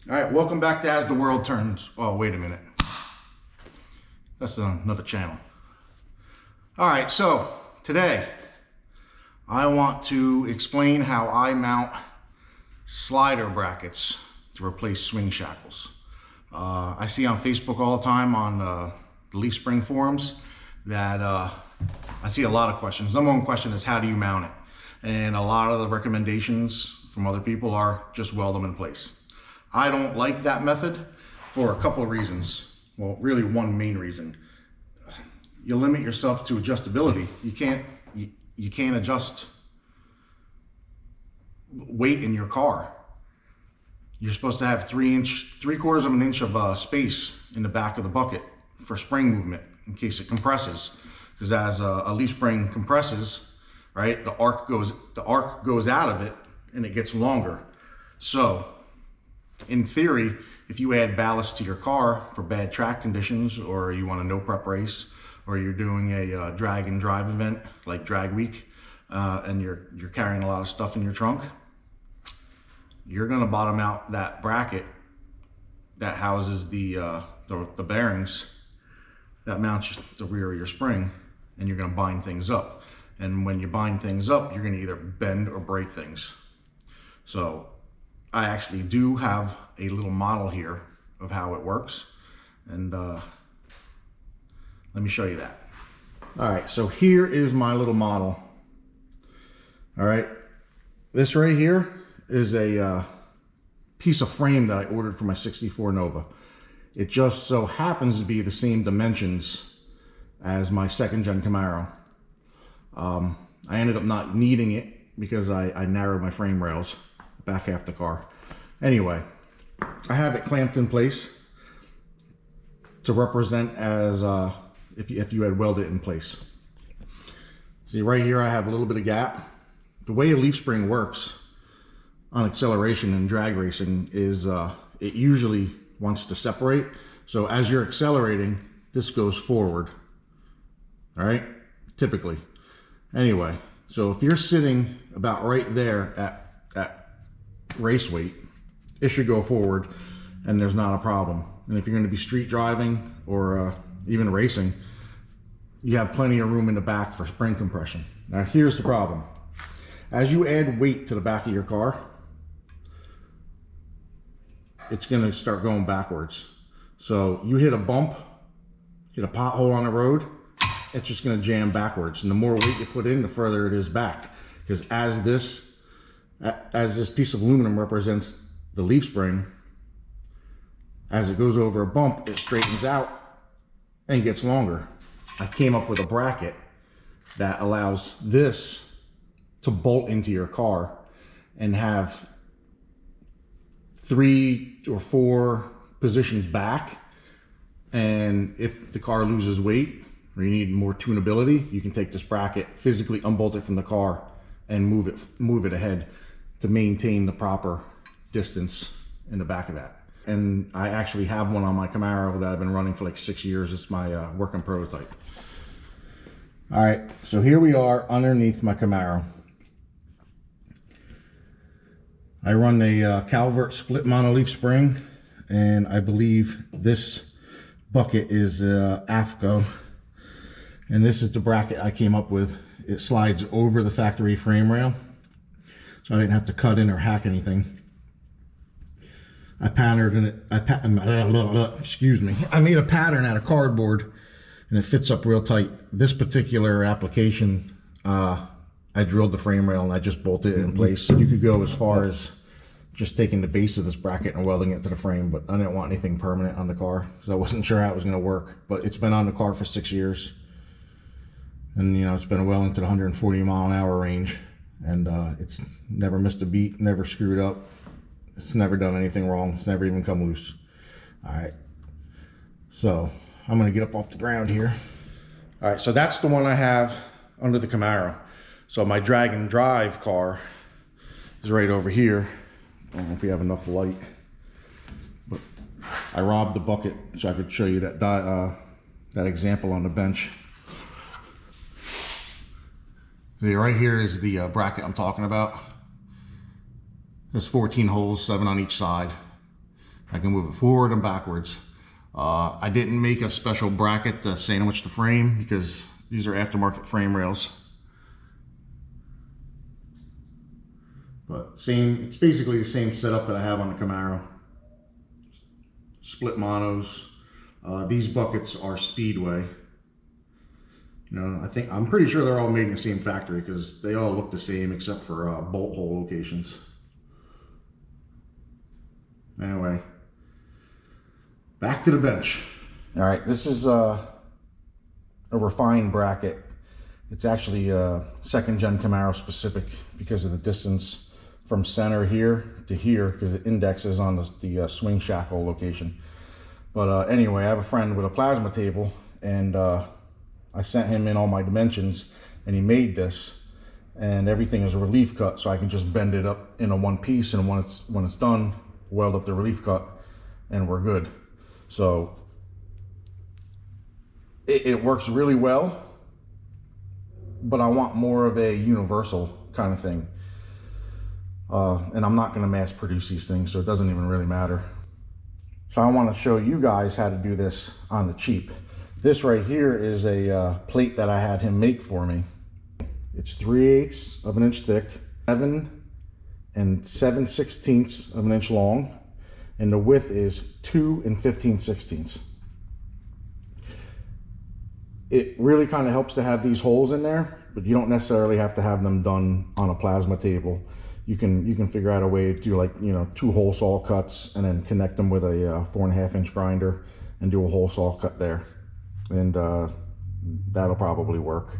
All right, welcome back to As the World Turns. Oh, wait a minute. That's another channel. All right, so today I want to explain how I mount slider brackets to replace swing shackles. I see on Facebook all the time on the leaf spring forums that I see a lot of questions. Number one question is, how do you mount it? And a lot of the recommendations from other people are just weld them in place. I don't like that method for a couple of reasons. Well, really one main reason. You limit yourself to adjustability. You can't adjust weight in your car. You're supposed to have 3/4 of an inch of space in the back of the bucket for spring movement in case it compresses. Because as a leaf spring compresses, right, the arc goes out of it and it gets longer. So in theory, if you add ballast to your car for bad track conditions, or you want a no prep race, or you're doing a drag and drive event like drag week, and you're carrying a lot of stuff in your trunk, you're going to bottom out that bracket that houses the bearings that mounts the rear of your spring, and you're going to bind things up. And when you bind things up, you're going to either bend or break things. So I actually do have a little model here of how it works, and let me show you that. All right, so here is my little model. All right, this right here is a piece of frame that I ordered for my 64 Nova. It just so happens to be the same dimensions as my second gen Camaro. I ended up not needing it because I narrowed my frame rails back half the car. Anyway, I have it clamped in place to represent as if you had welded it in place. See, right here I have a little bit of gap. The way a leaf spring works on acceleration and drag racing is it usually wants to separate. So as you're accelerating, this goes forward, all right, typically. Anyway, so if you're sitting about right there at race weight, it should go forward and there's not a problem. And if you're going to be street driving or even racing, you have plenty of room in the back for spring compression. Now here's the problem. As you add weight to the back of your car, it's going to start going backwards. So you hit a bump, hit a pothole on the road, it's just going to jam backwards. And the more weight you put in, the further it is back. Because as this piece of aluminum represents the leaf spring, as it goes over a bump, it straightens out and gets longer. I came up with a bracket that allows this to bolt into your car and have 3 or 4 positions back. And if the car loses weight or you need more tunability, you can take this bracket, physically unbolt it from the car and move it ahead to maintain the proper distance in the back of that. And I actually have one on my Camaro that I've been running for like 6 years. It's my working prototype. All right, so here we are underneath my Camaro. I run a Calvert split monoleaf spring, and I believe this bucket is AFCO. And this is the bracket I came up with. It slides over the factory frame rail, so I didn't have to cut in or hack anything. I patterned it. Excuse me. I made a pattern out of cardboard, and it fits up real tight. This particular application, I drilled the frame rail and I just bolted it in place. You could go as far as just taking the base of this bracket and welding it to the frame, but I didn't want anything permanent on the car, so I wasn't sure how it was going to work. But it's been on the car for 6 years, and you know, it's been well into the 140 mile an hour range, and it's never missed a beat, never screwed up. It's never done anything wrong. It's never even come loose. All right, so I'm going to get up off the ground here. All right, so that's the one I have under the Camaro. So my drag and drive car is right over here. I don't know if we have enough light, but I robbed the bucket so I could show you that example on the bench. See, right here is the bracket I'm talking about. There's 14 holes, 7 on each side. I can move it forward and backwards. I didn't make a special bracket to sandwich the frame because these are aftermarket frame rails. But it's basically the same setup that I have on the Camaro. Split monos. These buckets are Speedway. You know, I'm pretty sure they're all made in the same factory because they all look the same except for bolt hole locations. Anyway, back to the bench. All right, this is a refined bracket. It's actually a second gen Camaro specific because of the distance from center here to here, because it indexes on the swing shackle location. But anyway, I have a friend with a plasma table, and I sent him in all my dimensions, and he made this, and everything is a relief cut, so I can just bend it up into one piece, and when it's done, weld up the relief cut, and we're good. So it works really well, but I want more of a universal kind of thing. And I'm not going to mass produce these things, so it doesn't even really matter. So I want to show you guys how to do this on the cheap. This right here is a plate that I had him make for me. It's 3/8 of an inch thick, 7 7/16 of an inch long, and the width is 2 15/16. It really kind of helps to have these holes in there, but you don't necessarily have to have them done on a plasma table. You can figure out a way to do, like, you know, 2 hole saw cuts and then connect them with a 4.5 inch grinder and do a hole saw cut there, and that'll probably work.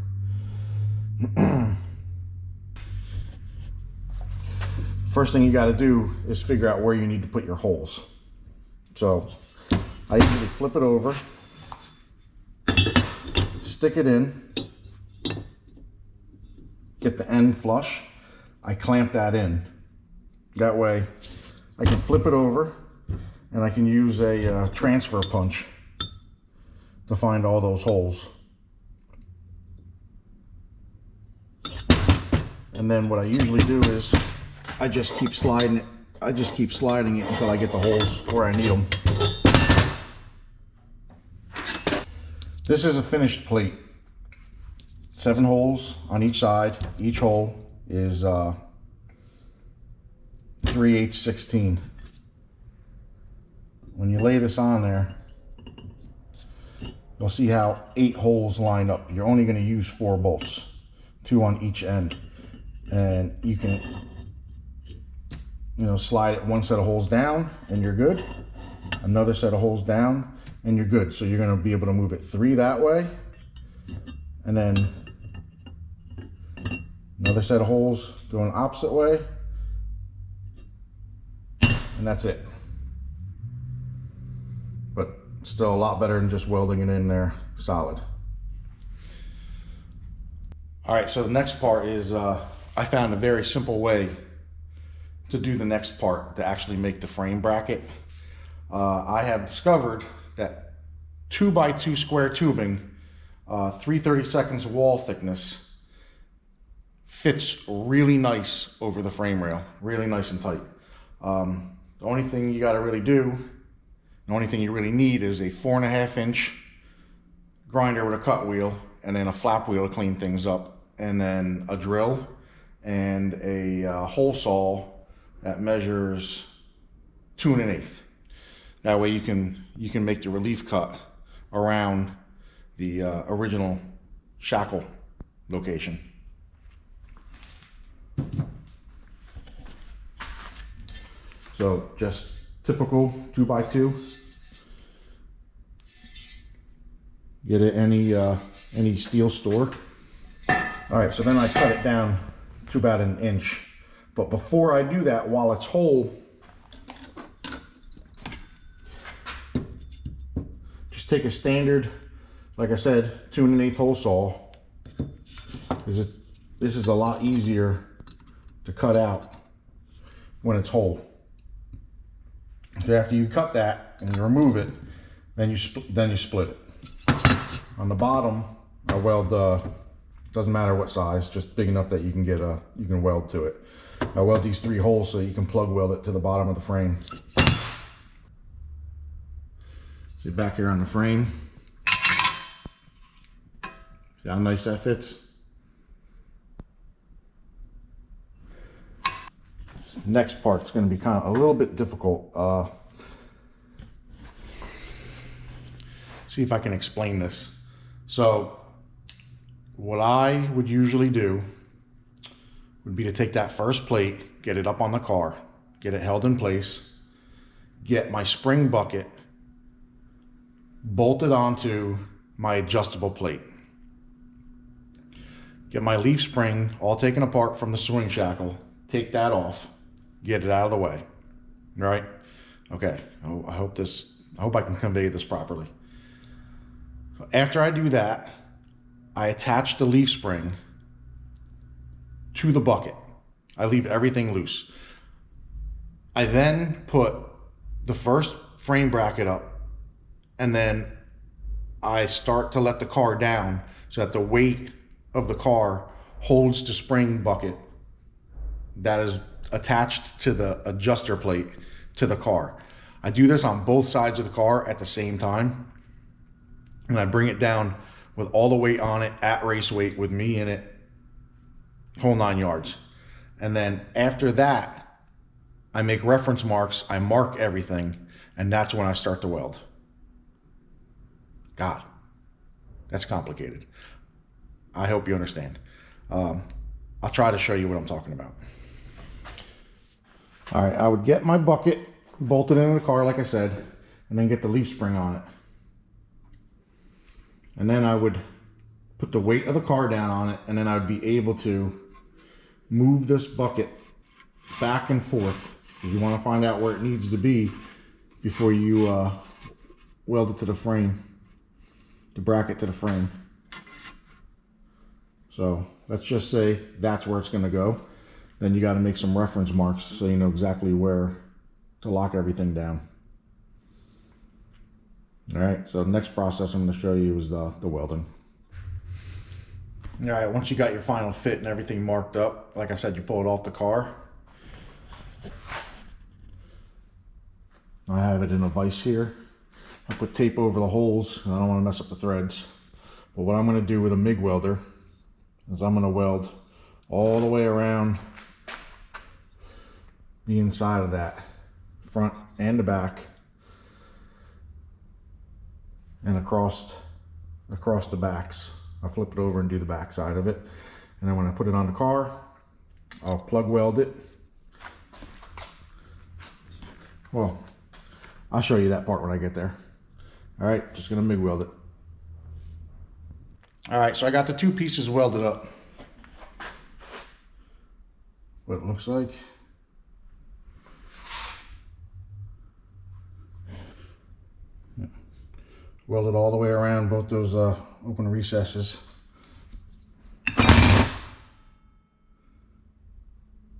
First thing you got to do is figure out where you need to put your holes. So I usually flip it over, stick it in, get the end flush. I clamp that in. That way I can flip it over and I can use a transfer punch to find all those holes. And then what I usually do is I just keep sliding it. I just keep sliding it until I get the holes where I need them. This is a finished plate. 7 holes on each side. Each hole is 3/8/16. When you lay this on there, you'll see how 8 holes line up. You're only going to use 4 bolts, 2 on each end, and you can, you know, slide it 1 set of holes down and you're good, another set of holes down and you're good. So you're going to be able to move it 3 that way, and then another set of holes going the opposite way, and that's it. But still a lot better than just welding it in there solid. All right, so the next part is I found a very simple way to do the next part to actually make the frame bracket. I have discovered that 2x2 square tubing, 3/32 wall thickness, fits really nice over the frame rail, really nice and tight. The only thing you got to really do, the only thing you really need is a 4.5 inch grinder with a cut wheel, and then a flap wheel to clean things up, and then a drill and a hole saw that measures 2 1/8. That way you can make the relief cut around the original shackle location. So just typical 2x2. Get it any steel store. All right, so then I cut it down to about 1 inch. But before I do that, while it's whole, just take a standard, like I said, 2 1/8 hole saw. This is a lot easier to cut out when it's whole. So after you cut that and you remove it, then you split it. On the bottom, I weld doesn't matter what size, just big enough that you can weld to it. I weld these 3 holes so you can plug weld it to the bottom of the frame. See back here on the frame. See how nice that fits? This next part's going to be kind of a little bit difficult. See if I can explain this. So what I would usually do would be to take that first plate, get it up on the car, get it held in place, get my spring bucket bolted onto my adjustable plate. Get my leaf spring all taken apart from the swing shackle, take that off, get it out of the way, right? Okay, I hope I can convey this properly. After I do that, I attach the leaf spring to the bucket. I leave everything loose. I then put the first frame bracket up, and then I start to let the car down so that the weight of the car holds the spring bucket that is attached to the adjuster plate to the car. I do this on both sides of the car at the same time, and I bring it down with all the weight on it at race weight with me in it, whole 9 yards. And then after that, I make reference marks, I mark everything, and that's when I start to weld. God, that's complicated. I hope you understand. I'll try to show you what I'm talking about. All right, I would get my bucket bolted into the car, like I said, and then get the leaf spring on it. And then I would put the weight of the car down on it, and then I would be able to move this bucket back and forth. You want to find out where it needs to be before you weld it to the frame, the bracket to the frame. So let's just say that's where it's going to go. Then you got to make some reference marks so you know exactly where to lock everything down. All right, so the next process I'm going to show you is the welding. All right, once you got your final fit and everything marked up, like I said, you pull it off the car. I have it in a vise here. I put tape over the holes, and I don't want to mess up the threads. But what I'm going to do with a MIG welder is I'm going to weld all the way around the inside of that, front and the back, and across the backs. I'll flip it over and do the back side of it. And then when I put it on the car, I'll plug weld it. Well, I'll show you that part when I get there. All right, just gonna MIG weld it. All right, so I got the two pieces welded up. What it looks like. Welded all the way around both those open recesses.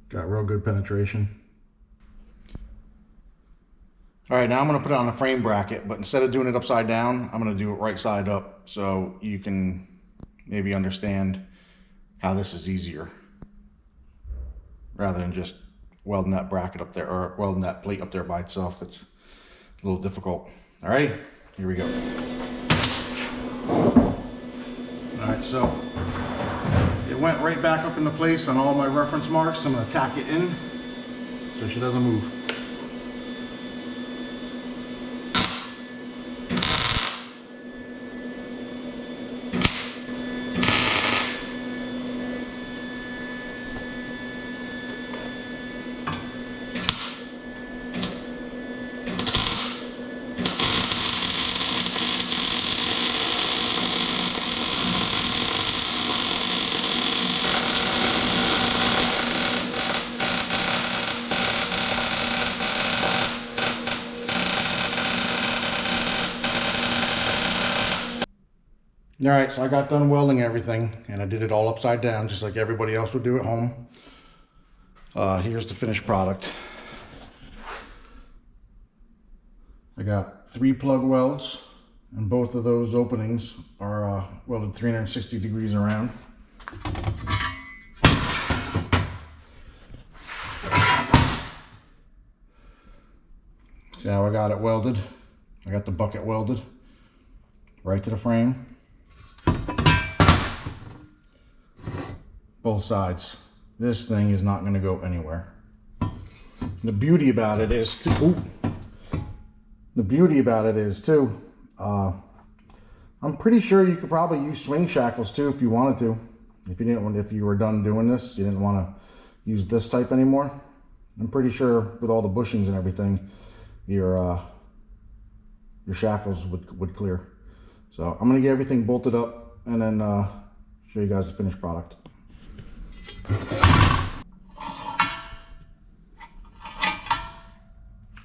Got real good penetration. All right, now I'm gonna put it on a frame bracket, but instead of doing it upside down, I'm gonna do it right side up so you can maybe understand how this is easier rather than just welding that bracket up there or welding that plate up there by itself. It's a little difficult. All right, here we go. All right, so it went right back up into place on all my reference marks. I'm gonna tack it in so she doesn't move. All right, so I got done welding everything, and I did it all upside down, just like everybody else would do at home. Here's the finished product. I got 3 plug welds, and both of those openings are welded 360 degrees around. See how I got it welded? I got the bucket welded right to the frame. Both sides. This thing is not going to go anywhere. The beauty about it is too. I'm pretty sure you could probably use swing shackles too if you wanted to. If you were done doing this, you didn't want to use this type anymore. I'm pretty sure with all the bushings and everything, your shackles would clear. So I'm gonna get everything bolted up and then show you guys the finished product.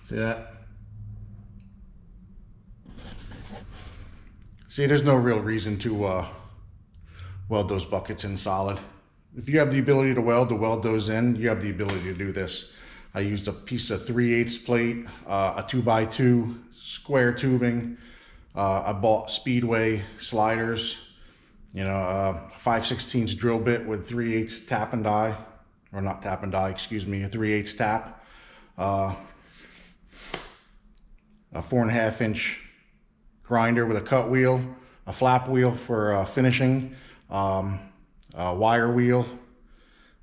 See that? See, there's no real reason to weld those buckets in solid. If you have the ability to weld those in, you have the ability to do this. I used a piece of 3/8 plate, a 2x2 square tubing. I bought Speedway sliders, 5/16 drill bit with 3/8 tap and die, or not tap and die, excuse me, a 3/8 tap. A 4.5 inch grinder with a cut wheel, a flap wheel for finishing, a wire wheel,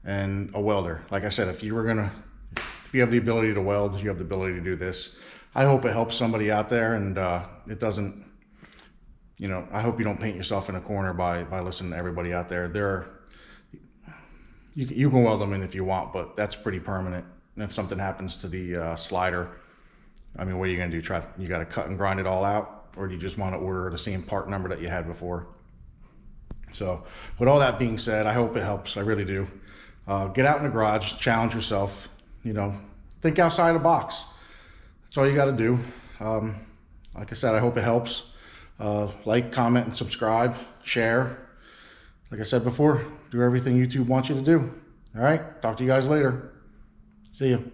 and a welder. Like I said, if you have the ability to weld, you have the ability to do this. I hope it helps somebody out there, and it doesn't, I hope you don't paint yourself in a corner by listening to everybody out there. You can weld them in if you want, but that's pretty permanent. And if something happens to the slider, I mean, what are you gonna do? You gotta cut and grind it all out, or do you just want to order the same part number that you had before? So with all that being said, I hope it helps. I really do. Get out in the garage, challenge yourself, think outside the box. That's all you got to do. Like I said, I hope it helps. Like, comment, and subscribe, share. Like I said before, do everything YouTube wants you to do. All right, talk to you guys later. See you.